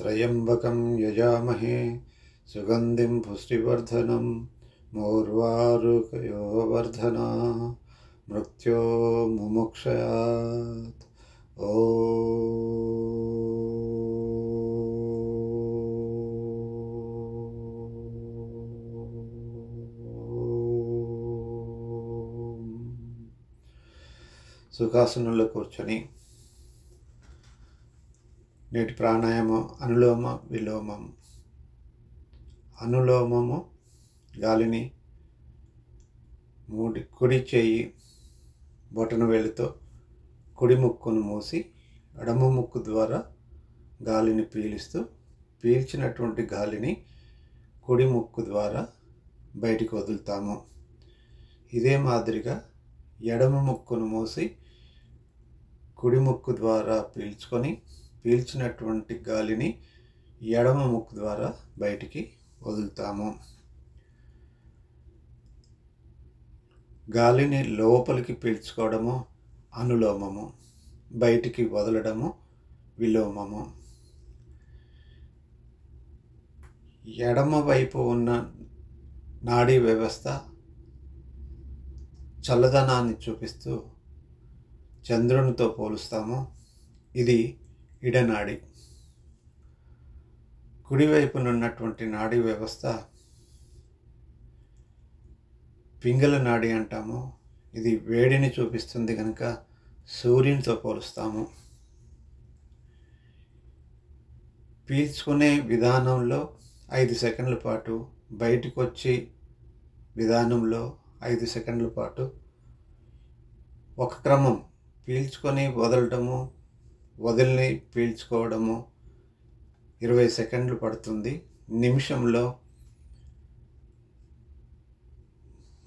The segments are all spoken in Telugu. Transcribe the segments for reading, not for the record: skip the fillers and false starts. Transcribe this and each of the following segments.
त्र्यम्बकं यजामहे सुगन्धिं पुष्टिवर्धनं मोर्वारुकयो वर्धना मृत्यो मुमुक्षयात्। సుఖాసనంలో కూర్చొని నేటి ప్రాణాయామం అనులోమ విలోమం. అనులోమము గాలిని కుడి చేయి బొటన వేలుతో కుడి ముక్కును మూసి ఎడమ ముక్కు ద్వారా గాలిని పీలుస్తూ పీల్చినటువంటి గాలిని కుడి ముక్కు ద్వారా బయటికి వదులుతాము. ఇదే మాదిరిగా ఎడమ ముక్కును మూసి కుడి ముక్కు ద్వారా పీల్చినటువంటి గాలిని ఎడమ ముక్కు ద్వారా బయటికి వదులుతాము. గాలిని లోపలికి పీల్చుకోవడము అనులోమము, బయటికి వదలడము విలోమము. ఎడమ వైపు ఉన్న నాడీ వ్యవస్థ చల్లదనాన్ని చూపిస్తూ చంద్రునితో పోలుస్తాము. ఇది ఇడనాడి. కుడివైపున ఉన్నటువంటి నాడీ వ్యవస్థ పింగళ నాడి అంటాము. ఇది వేడిని చూపిస్తుంది కనుక సూర్యునితో పోలుస్తాము. పీల్చుకునే విధానంలో 5 సెకండ్ల పాటు, బయటకు వచ్చి విధానంలో 5 సెకండ్ల పాటు ఒక క్రమం. పీల్చుకొని వదలటము, వదిలి పీల్చుకోవడము 20 సెకండ్లు పడుతుంది. నిమిషంలో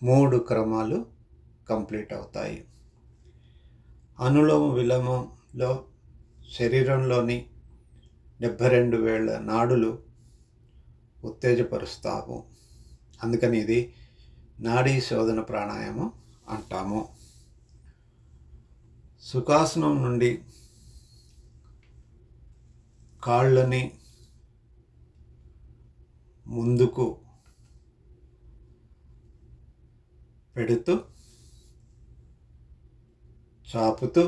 3 క్రమాలు కంప్లీట్ అవుతాయి. అనులోమ విలోమంలో శరీరంలోని 72,000 నాడులు ఉత్తేజపరుస్తాము. అందుకని ఇది నాడీ శోధన ప్రాణాయామం అంటాము. సుఖాసనం నుండి కాళ్ళని ముందుకు పెడుతూ చాపుతూ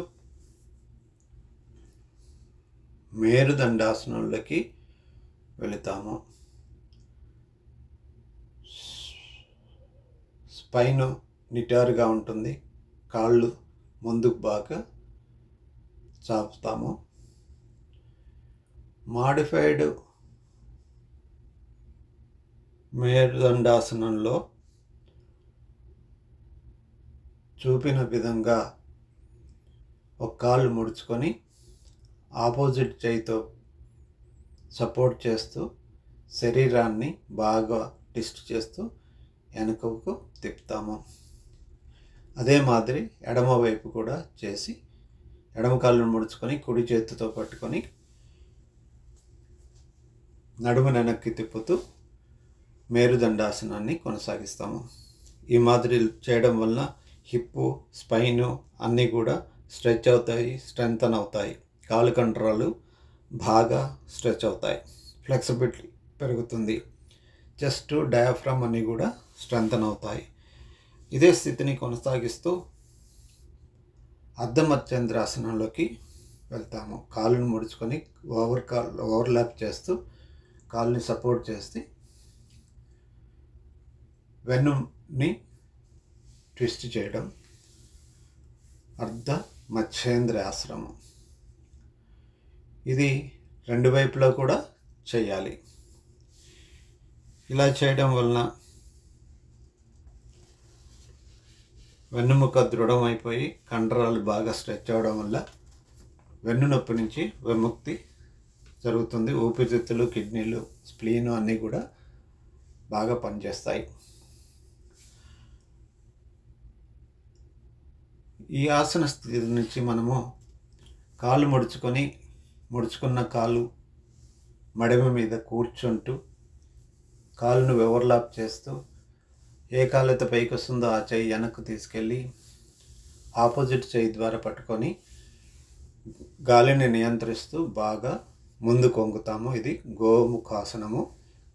మేరుదండాసనంలోకి వెళుతాము. స్పైన్ నిటారుగా ఉంటుంది. కాళ్ళు ముందుకు బాగా చాపుతాము. మాడిఫైడ్ మేరుదండాసనంలో చూపిన విధంగా ఒక కాళ్ళు ముడుచుకొని ఆపోజిట్ చేయితో సపోర్ట్ చేస్తూ శరీరాన్ని బాగా ట్విస్ట్ చేస్తూ వెనుకకు తిప్పుతాము. అదే మాదిరి ఎడమ వైపు కూడా చేసి ఎడమ కాళ్ళను ముడుచుకొని కుడి చేతితో పట్టుకొని నడుము వెనక్కి తిప్పుతూ మేరుదండాసనాన్ని కొనసాగిస్తాము. ఈ మాదిరి చేయడం వలన హిప్పు, స్పైను అన్నీ కూడా స్ట్రెచ్ అవుతాయి, స్ట్రెంగ్తన్ అవుతాయి. కాలు కండరాలు బాగా స్ట్రెచ్ అవుతాయి, ఫ్లెక్సిబిలిటీ పెరుగుతుంది. చెస్ట్, డయాఫ్రమ్ అన్నీ కూడా స్ట్రెంగ్తన్ అవుతాయి. ఇదే స్థితిని కొనసాగిస్తూ అర్ధమర్చేంద్రాసనంలోకి వెళ్తాము. కాళ్ళను ముడుచుకొని ఓవర్లాప్ చేస్తూ కాళ్ళని సపోర్ట్ చేసి వెన్నుని ట్విస్ట్ చేయడం అర్ధ మత్స్యేంద్రాసనం. ఇది 2 వైపులా కూడా చేయాలి. ఇలా చేయడం వలన వెన్నుముక దృఢమైపోయి కండరాలు బాగా స్ట్రెచ్ అవడం వల్ల వెన్ను నొప్పి నుంచి విముక్తి జరుగుతుంది. ఊపిరితిత్తులు, కిడ్నీలు, స్ప్లీను అన్నీ కూడా బాగా పనిచేస్తాయి. ఈ ఆసన స్థితి నుంచి మనము కాళ్ళు ముడుచుకున్న కాలు మడమ మీద కూర్చుంటూ కాళ్ళను ఓవర్లాప్ చేస్తూ ఏ కాళ్ళైతే పైకి వస్తుందో ఆ చెయ్యి వెనక్కు తీసుకెళ్ళి ఆపోజిట్ చెయ్యి ద్వారా పట్టుకొని గాలిని నియంత్రిస్తూ బాగా ముందు కొంగుతాము. ఇది గోముఖాసనము,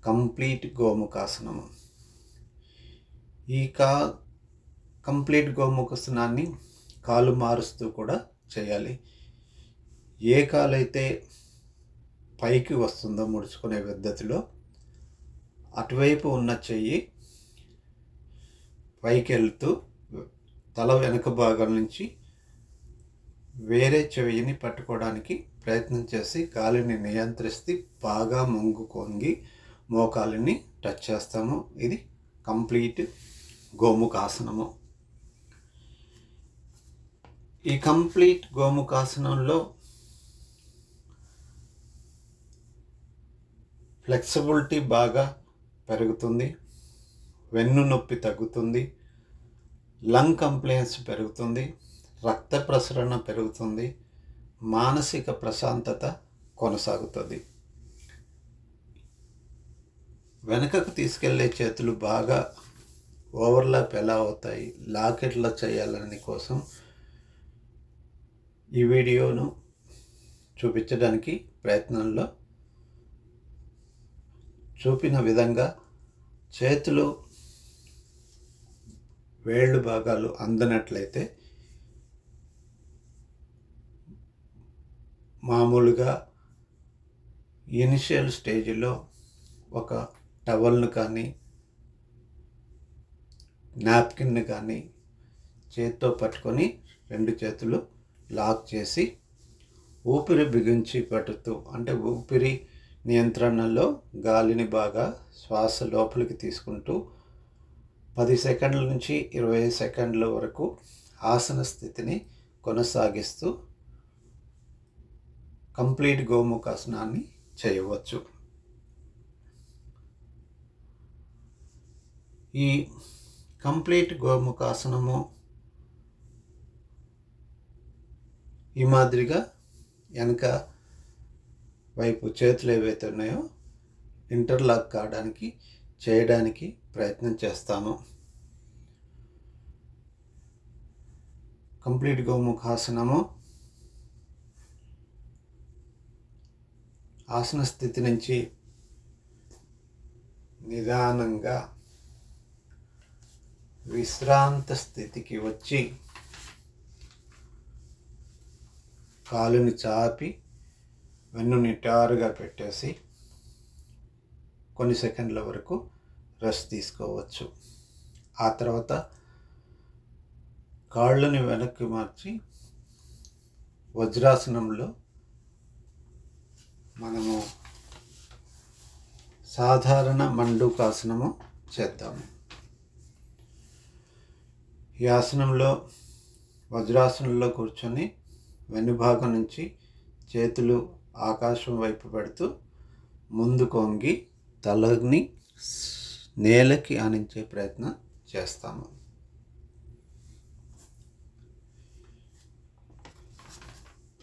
కంప్లీట్ గోముఖాసనము. ఈ కంప్లీట్ గోముఖాసనాన్ని కాలు మారుస్తూ కూడా చేయాలి. ఏ కాలైతే పైకి వస్తుందో ముడుచుకునే పద్ధతిలో అటువైపు ఉన్న చెయ్యి పైకి వెళ్తూ తల వెనుక భాగం నుంచి వేరే చెయ్యిని పట్టుకోవడానికి ప్రయత్నం చేసి గాలిని నియంత్రిస్తే బాగా ముంగు కొంగి మోకాలిని టచ్ చేస్తాము. ఇది కంప్లీట్ గోముఖాసనము. ఈ కంప్లీట్ గోముఖాసనంలో ఫ్లెక్సిబిలిటీ బాగా పెరుగుతుంది, వెన్ను నొప్పి తగ్గుతుంది, లంగ్ కంప్లైంట్స్ పెరుగుతుంది, రక్త ప్రసరణ పెరుగుతుంది, మానసిక ప్రశాంతత కొనసాగుతుంది. వెనకకు తీసుకెళ్లే చేతులు బాగా ఓవర్లాప్ ఎలా అవుతాయి, లాకెట్లా చేయాలని కోసం ఈ వీడియోను చూపించడానికి ప్రయత్నంలో చూపిన విధంగా చేతులు వేళ్ళు భాగాలు అందనట్లయితే మామూలుగా ఇనిషియల్ స్టేజ్లో ఒక టవల్ను కానీ నాప్కిన్ని కానీ చేత్తో పట్టుకొని 2 చేతులు లాక్ చేసి ఊపిరి బిగించి పట్టుతూ, అంటే ఊపిరి నియంత్రణలో గాలిని బాగా శ్వాస లోపలికి తీసుకుంటూ 10 సెకండ్ల నుంచి 20 సెకండ్ల వరకు ఆసన స్థితిని కొనసాగిస్తూ కంప్లీట్ గోముఖాసనాన్ని చేయవచ్చు. ఈ కంప్లీట్ గోముఖాసనము ఈ మాదిరిగా వెనక వైపు చేతులు ఏవైతే ఉన్నాయో ఇంటర్లాక్ కావడానికి చేయడానికి ప్రయత్నం చేస్తాము. కంప్లీట్ గోముఖాసనము ఆసన స్థితి నుంచి నిదానంగా విశ్రాంత స్థితికి వచ్చి కాలుని చాపి వెన్ను నిటారుగా పెట్టేసి కొన్ని సెకండ్ల వరకు రెస్ట్ తీసుకోవచ్చు. ఆ తర్వాత కాళ్ళని వెనక్కి మార్చి వజ్రాసనంలో మనము సాధారణ మండూకాసనము చేద్దాము. ఈ ఆసనంలో వజ్రాసనంలో కూర్చొని వెనుభాగం నుంచి చేతులు ఆకాశం వైపు పెడుతూ ముందు కొంగి తలని నేలకి ఆనించే ప్రయత్నం చేస్తాము.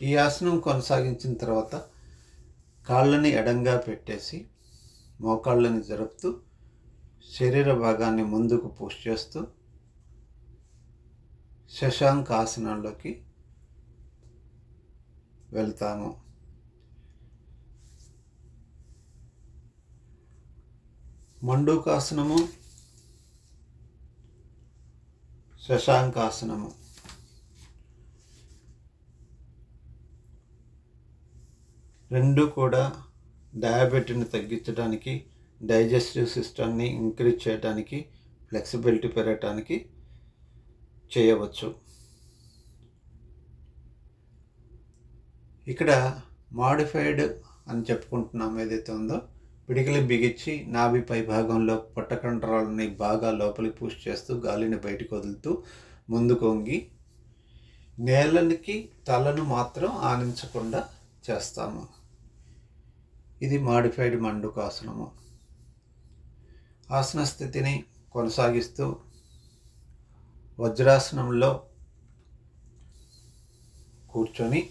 ఈ ఆసనం కొనసాగించిన తర్వాత కాళ్ళని ఎడంగా పెట్టేసి మోకాళ్ళని జరుపుతూ శరీర భాగాన్ని ముందుకు పుష్ చేస్తూ శశాంక ఆసనంలోకి వెళ్తాము. మండూకాసనము, శశాంకాసనము రెండు కూడా డయాబెటీస్ని తగ్గించడానికి, డైజెస్టివ్ సిస్టమ్ని ఇంక్రీజ్ చేయడానికి, ఫ్లెక్సిబిలిటీ పెరగడానికి చేయవచ్చు. ఇక్కడ మాడిఫైడ్ అని చెప్పుకుంటున్నాం ఏదైతే ఉందో, పిడికిలి బిగించి నాభి పై భాగంలో పొట్టకండరాలని బాగా లోపలికి పుష్ చేస్తూ గాలిని బయటకు వదులుతూ ముందుకు వంగి నేలనికి తలను మాత్రం ఆనించకుండా చేస్తాము. ఇది మాడిఫైడ్ మండూకాసనము. ఆసన స్థితిని కొనసాగిస్తూ వజ్రాసనంలో కూర్చొని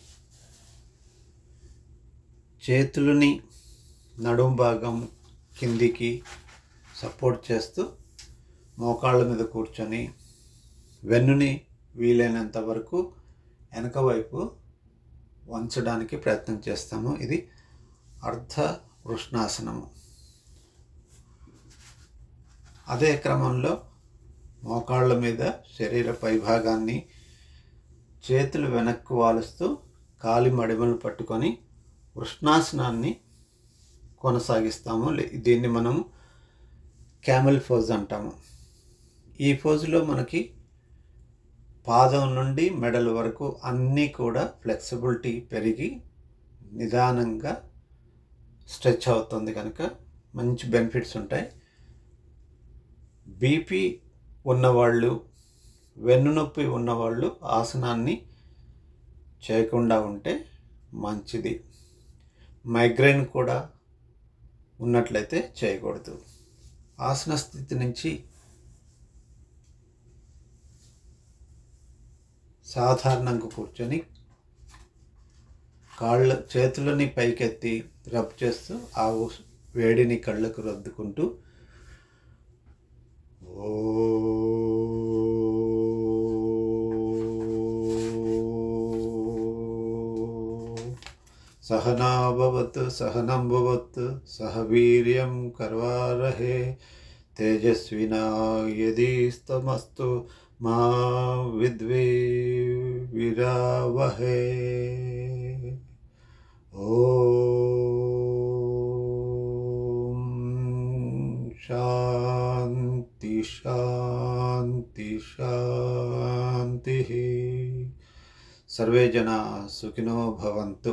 చేతులని నడుం భాగం కిందికి సపోర్ట్ చేస్తూ మోకాళ్ళ మీద కూర్చొని వెన్నుని వీలైనంత వరకు వెనక వైపు వంచడానికి ప్రయత్నం చేస్తాము. ఇది అర్ధ వృష్ణాసనము. అదే క్రమంలో మోకాళ్ళ మీద శరీర పైభాగాన్ని చేతులు వెనక్కు వాలుస్తూ కాలి మడిమలు పట్టుకొని వృష్ణాసనాన్ని కొనసాగిస్తాము. దీన్ని మనం క్యామెల్ పోజ్ అంటాము. ఈ పోజులో మనకి పాదం నుండి మెడల వరకు అన్నీ కూడా ఫ్లెక్సిబిలిటీ పెరిగి నిదానంగా స్ట్రెచ్ అవుతుంది కనుక మంచి బెనిఫిట్స్ ఉంటాయి. బీపీ ఉన్నవాళ్ళు, వెన్నునొప్పి ఉన్నవాళ్ళు ఆసనాన్ని చేయకుండా ఉంటే మంచిది. మైగ్రేన్ కూడా ఉన్నట్లయితే చేయకూడదు. ఆసన స్థితి నుంచి సాధారణంగా కూర్చొని చేతులని పైకెత్తి రబ్ చేస్తూ ఆ వేడిని కళ్ళకు రద్దుకుంటూ सहना भवतु सहनं भवतु सह वीर्यं करवावहै तेजस्विनावधीतमस्तु मा विद्विषावहै। ओम शांति शांति शांति। सर्वे जना सुखिनो भवन्तु।